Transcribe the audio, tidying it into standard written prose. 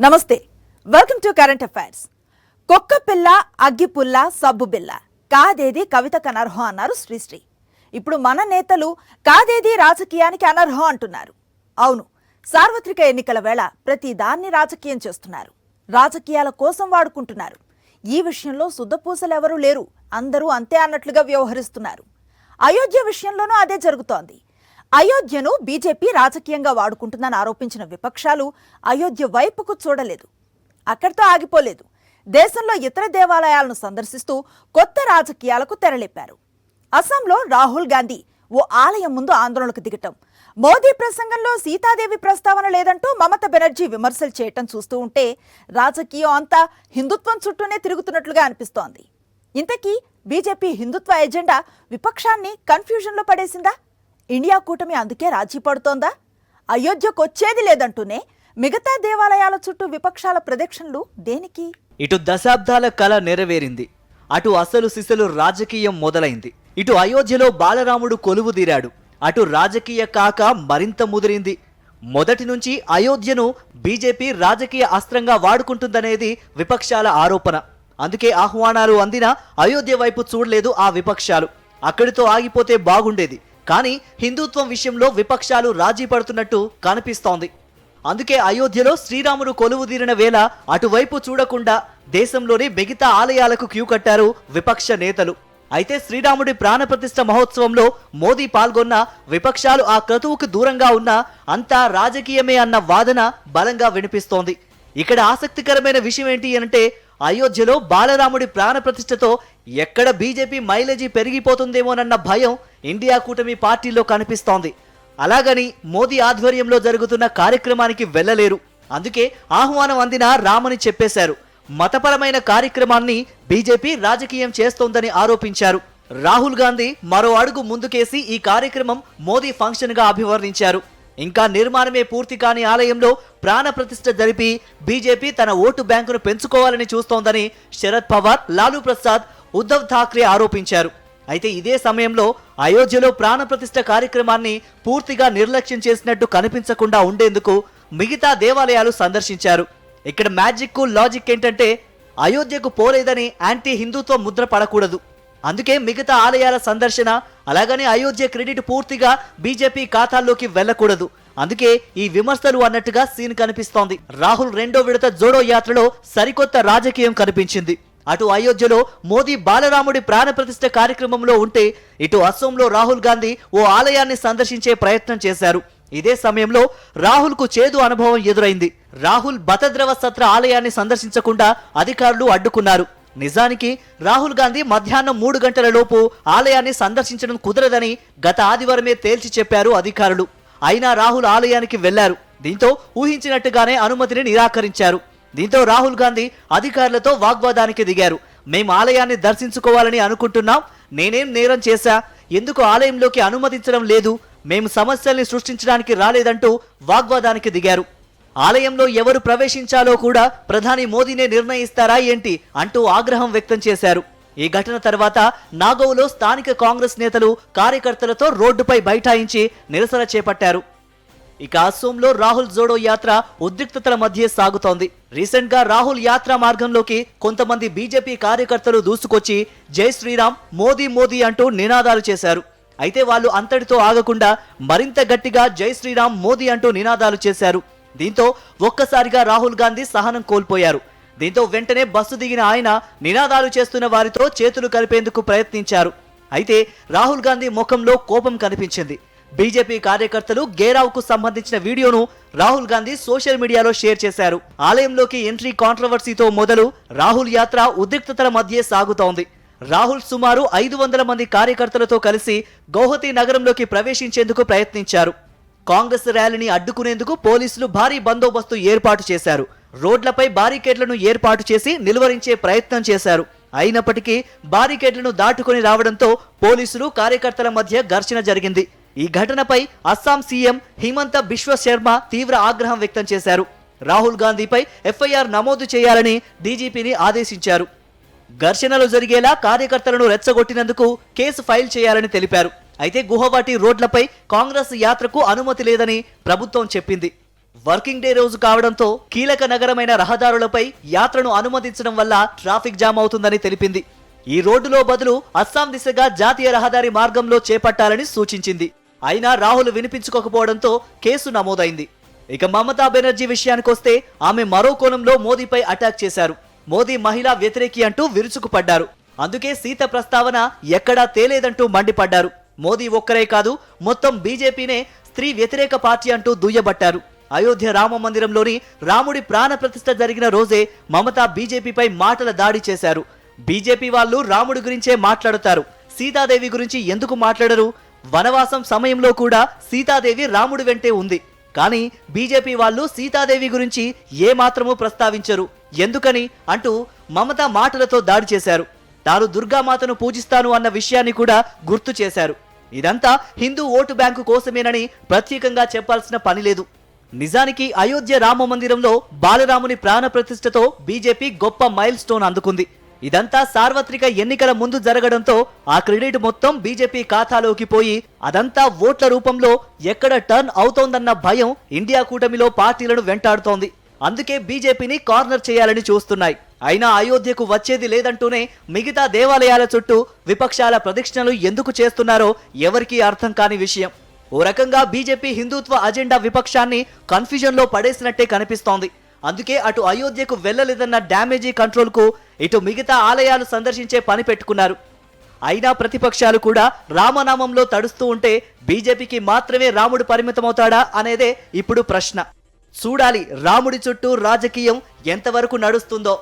నమస్తే welcome to current affairs. కుక్క పిల్ల అగ్గి పుల్ల సబ్బు బిల్ల కాదేది కవితకు అనర్హం అన్నారు శ్రీశ్రీ. ఇప్పుడు మన నేతలు కాదేది రాజకీయానికి అనర్హం అంటున్నారు. అవును, సార్వత్రిక ఎన్నికల వేళ ప్రతి దాన్ని రాజకీయం చేస్తున్నారు, రాజకీయాల కోసం వాడుకుంటున్నారు. ఈ విషయంలో శుద్ధపూసలెవరూ లేరు, అందరూ అంతే అన్నట్లుగా వ్యవహరిస్తున్నారు. అయోధ్య విషయంలోనూ అదే జరుగుతోంది. అయోధ్యను బీజేపీ రాజకీయంగా వాడుకుంటుందని ఆరోపించిన విపక్షాలు అయోధ్య వైపుకు చూడలేదు, అక్కడితో ఆగిపోలేదు. దేశంలో ఇతర దేవాలయాలను సందర్శిస్తూ కొత్త రాజకీయాలకు తెరలేపారు. అస్సాంలో రాహుల్ గాంధీ ఓ ఆలయం ముందు ఆందోళనకు దిగటం, మోదీ ప్రసంగంలో సీతాదేవి ప్రస్తావన లేదంటూ మమతా బెనర్జీ విమర్శలు చేయటం చూస్తూ ఉంటే రాజకీయం అంతా హిందుత్వం చుట్టూనే తిరుగుతున్నట్లుగా అనిపిస్తోంది. ఇంతకీ బీజేపీ హిందుత్వ ఎజెండా విపక్షాన్ని కన్ఫ్యూజన్లో పడేసిందా? ఇండియా కూటమి అందుకే రాజీ పడుతోందా? అయోధ్యకొచ్చేది లేదంటూనే మిగతా దేవాలయాల చుట్టూ విపక్షాల ప్రదక్షిణలు దేనికి? ఇటు దశాబ్దాల కళ నెరవేరింది, అటు అసలు సిసలు రాజకీయం మొదలైంది. ఇటు అయోధ్యలో బాలరాముడు కొలువుదీరాడు, అటు రాజకీయ కాక మరింత ముదిరింది. మొదటి నుంచి అయోధ్యను బీజేపీ రాజకీయ అస్త్రంగా వాడుకుంటుందనేది విపక్షాల ఆరోపణ. అందుకే ఆహ్వానాలు అందినా అయోధ్య వైపు చూడలేదు ఆ విపక్షాలు. అక్కడితో ఆగిపోతే బాగుండేది, కానీ హిందుత్వం విషయంలో విపక్షాలు రాజీ పడుతున్నట్టు కనిపిస్తోంది. అందుకే అయోధ్యలో శ్రీరాముడు కొలువుదీరిన వేళ అటువైపు చూడకుండా దేశంలోని మిగతా ఆలయాలకు క్యూ కట్టారు విపక్ష నేతలు. అయితే శ్రీరాముడి ప్రాణప్రతిష్ఠ మహోత్సవంలో మోదీ పాల్గొన్న విపక్షాలు ఆ క్రతువుకు దూరంగా ఉన్నా అంతా రాజకీయమే అన్న వాదన బలంగా వినిపిస్తోంది. ఇక్కడ ఆసక్తికరమైన విషయం ఏంటి అంటే అయోధ్యలో బాలరాముడి ప్రాణప్రతిష్ఠతో ఎక్కడ బీజేపీ మైలేజీ పెరిగిపోతుందేమోనన్న భయం ఇండియా కూటమి పార్టీలో కనిపిస్తోంది. అలాగని మోదీ ఆధ్వర్యంలో జరుగుతున్న కార్యక్రమానికి వెళ్లలేరు. అందుకే ఆహ్వానం అందినా రామని చెప్పేశారు. మతపరమైన కార్యక్రమాన్ని బీజేపీ రాజకీయం చేస్తోందని ఆరోపించారు. రాహుల్ గాంధీ మరో అడుగు ముందుకేసి ఈ కార్యక్రమం మోదీ ఫంక్షన్ గా అభివర్ణించారు. ఇంకా నిర్మాణమే పూర్తి కాని ఆలయంలో ప్రాణప్రతిష్ఠ జరిపి బీజేపీ తన ఓటు బ్యాంకును పెంచుకోవాలని చూస్తోందని శరద్ పవార్, లాలూ ప్రసాద్, ఉద్ధవ్ ఠాక్రే ఆరోపించారు. అయితే ఇదే సమయంలో అయోధ్యలో ప్రాణప్రతిష్ఠ కార్యక్రమాన్ని పూర్తిగా నిర్లక్ష్యం చేసినట్టు కనిపించకుండా ఉండేందుకు మిగతా దేవాలయాలు సందర్శించారు. ఇక్కడ మ్యాజిక్ లాజిక్ ఏంటంటే అయోధ్యకు పోలేదని యాంటీ హిందుత్వ ముద్ర పడకూడదు. అందుకే మిగతా ఆలయాల సందర్శన, అలాగని అయోధ్య క్రెడిట్ పూర్తిగా బీజేపీ ఖాతాల్లోకి వెళ్లకూడదు. అందుకే ఈ విమర్శలు అన్నట్టుగా సీన్ కనిపిస్తోంది. రాహుల్ రెండో విడత జోడో యాత్రలో సరికొత్త రాజకీయం కనిపించింది. అటు అయోధ్యలో మోదీ బాలరాముడి ప్రాణప్రతిష్ఠ కార్యక్రమంలో ఉంటే, ఇటు అస్సోంలో రాహుల్ గాంధీ ఓ ఆలయాన్ని సందర్శించే ప్రయత్నం చేశారు. ఇదే సమయంలో రాహుల్ కు చేదు అనుభవం ఎదురైంది. రాహుల్ బతద్రవ సత్ర ఆలయాన్ని సందర్శించకుండా అధికారులు అడ్డుకున్నారు. నిజానికి రాహుల్ గాంధీ మధ్యాహ్నం 3 గంటల లోపు ఆలయాన్ని సందర్శించడం కుదరదని గత ఆదివారమే తేల్చి చెప్పారు అధికారులు. అయినా రాహుల్ ఆలయానికి వెళ్లారు. దీంతో ఊహించినట్టుగానే అనుమతిని నిరాకరించారు. దీంతో రాహుల్ గాంధీ అధికారులతో వాగ్వాదానికి దిగారు. మేము ఆలయాన్ని దర్శించుకోవాలని అనుకుంటున్నాం, నేనేం నేరం చేశా, ఎందుకు ఆలయంలోకి అనుమతించడం లేదు, మేము సమస్యల్ని సృష్టించడానికి రాలేదంటూ వాగ్వాదానికి దిగారు. ఆలయంలో ఎవరు ప్రవేశించాలో కూడా ప్రధాని మోదీనే నిర్ణయిస్తారా ఏంటి అంటూ ఆగ్రహం వ్యక్తం చేశారు. ఈ ఘటన తర్వాత నాగోలో స్థానిక కాంగ్రెస్ నేతలు కార్యకర్తలతో రోడ్డుపై బైఠాయించి నిరసన చేపట్టారు. ఇక అస్సోంలో రాహుల్ జోడో యాత్ర ఉద్రిక్తతల మధ్య సాగుతోంది. రీసెంట్ గా రాహుల్ యాత్రా మార్గంలోకి కొంతమంది బీజేపీ కార్యకర్తలు దూసుకొచ్చి జై శ్రీరామ్, మోదీ మోదీ అంటూ నినాదాలు చేశారు. అయితే వాళ్ళు అంతటితో ఆగకుండా మరింత గట్టిగా జై శ్రీరామ్, మోదీ అంటూ నినాదాలు చేశారు. దీంతో ఒక్కసారిగా రాహుల్ గాంధీ సహనం కోల్పోయారు. దీంతో వెంటనే బస్సు దిగిన ఆయన నినాదాలు చేస్తున్న వారితో చేతులు కలిపేందుకు ప్రయత్నించారు. అయితే రాహుల్ గాంధీ ముఖంలో కోపం కనిపించింది. బీజేపీ కార్యకర్తలు గేరావుకు సంబంధించిన వీడియోను రాహుల్ గాంధీ సోషల్ మీడియాలో షేర్ చేశారు. ఆలయంలోకి ఎంట్రీ కాంట్రవర్సీతో మొదలు రాహుల్ యాత్ర ఉద్రిక్తతల మధ్య సాగుతోంది. రాహుల్ సుమారు 500 మంది కార్యకర్తలతో కలిసి గౌహతి నగరంలోకి ప్రవేశించేందుకు ప్రయత్నించారు. కాంగ్రెస్ ర్యాలీని అడ్డుకునేందుకు పోలీసులు భారీ బందోబస్తు ఏర్పాటు చేశారు. రోడ్లపై బారికేడ్లను ఏర్పాటు చేసి నిలువరించే ప్రయత్నం చేశారు. అయినప్పటికీ బారికేడ్లను దాటుకుని రావడంతో పోలీసులు కార్యకర్తల మధ్య ఘర్షణ జరిగింది. ఈ ఘటనపై అస్సాం సీఎం హిమంత బిశ్వ శర్మ తీవ్ర ఆగ్రహం వ్యక్తం చేశారు. రాహుల్ గాంధీపై ఎఫ్ఐఆర్ నమోదు చేయాలని డీజీపీని ఆదేశించారు. ఘర్షణలు జరిగేలా కార్యకర్తలను రెచ్చగొట్టినందుకు కేసు ఫైల్ చేయాలని తెలిపారు. అయితే గుహవాటి రోడ్లపై కాంగ్రెస్ యాత్రకు అనుమతి లేదని ప్రభుత్వం చెప్పింది. వర్కింగ్ డే రోజు కావడంతో కీలక నగరమైన రహదారులపై యాత్రను అనుమతించడం వల్ల ట్రాఫిక్ జామ్ అవుతుందని తెలిపింది. ఈ రోడ్డులో బదులు అస్సాం దిశగా జాతీయ రహదారి మార్గంలో చేపట్టాలని సూచించింది. అయినా రాహుల్ వినిపించుకోకపోవడంతో కేసు నమోదైంది. ఇక మమతా బెనర్జీ విషయానికొస్తే ఆమె మరో కోణంలో మోదీపై అటాక్ చేశారు. మోదీ మహిళా వ్యతిరేకి అంటూ విరుచుకుపడ్డారు. అందుకే సీత ప్రస్తావన ఎక్కడా తేలేదంటూ మండిపడ్డారు. మోదీ ఒక్కరే కాదు, మొత్తం బీజేపీనే స్త్రీ వ్యతిరేక పార్టీ అంటూ దుయ్యబట్టారు. అయోధ్య రామ మందిరంలోని రాముడి ప్రాణ ప్రతిష్ఠ జరిగిన రోజే మమతా బీజేపీపై మాటల దాడి చేశారు. బీజేపీ వాళ్ళు రాముడి గురించే మాట్లాడుతారు, సీతాదేవి గురించి ఎందుకు మాట్లాడరు? వనవాసం సమయంలో కూడా సీతాదేవి రాముడి వెంటే ఉంది. కానీ బీజేపీ వాళ్ళు సీతాదేవి గురించి ఏమాత్రమూ ప్రస్తావించరు, ఎందుకని అంటూ మమత మాటలతో దాడి చేశారు. తాను దుర్గామాతను పూజిస్తాను అన్న విషయాన్ని కూడా గుర్తు చేశారు. ఇదంతా హిందూ ఓటు బ్యాంకు కోసమేనని ప్రత్యేకంగా చెప్పాల్సిన పని లేదు. నిజానికి అయోధ్య రామ మందిరంలో బాలరాముని ప్రాణ ప్రతిష్ఠతో బీజేపీ గొప్ప మైల్ స్టోన్ అందుకుంది. ఇదంతా సార్వత్రిక ఎన్నికల ముందు జరగడంతో ఆ క్రెడిట్ మొత్తం బీజేపీ ఖాతాలోకి పోయి అదంతా ఓట్ల రూపంలో ఎక్కడ టర్న్ అవుతోందన్న భయం ఇండియా కూటమిలో పార్టీలను వెంటాడుతోంది. అందుకే బీజేపీని కార్నర్ చేయాలని చూస్తున్నాయి. అయినా అయోధ్యకు వచ్చేది లేదంటూనే మిగతా దేవాలయాల చుట్టూ విపక్షాల ప్రదక్షిణలు ఎందుకు చేస్తున్నారో ఎవరికీ అర్థం కాని విషయం. ఓ రకంగా బీజేపీ హిందుత్వ అజెండా విపక్షాన్ని కన్ఫ్యూజన్లో పడేసినట్టే కనిపిస్తోంది. అందుకే అటు అయోధ్యకు వెళ్లలేదన్న డ్యామేజీ కంట్రోల్కు ఇటు మిగతా ఆలయాలు సందర్శించే పని పెట్టుకున్నారు. అయినా ప్రతిపక్షాలు కూడా రామనామంలో తడుస్తూ ఉంటే బీజేపీకి మాత్రమే రాముడు పరిమితమవుతాడా అనేదే ఇప్పుడు ప్రశ్న. చూడాలి రాముడి చుట్టూ రాజకీయం ఎంతవరకు నడుస్తుందో.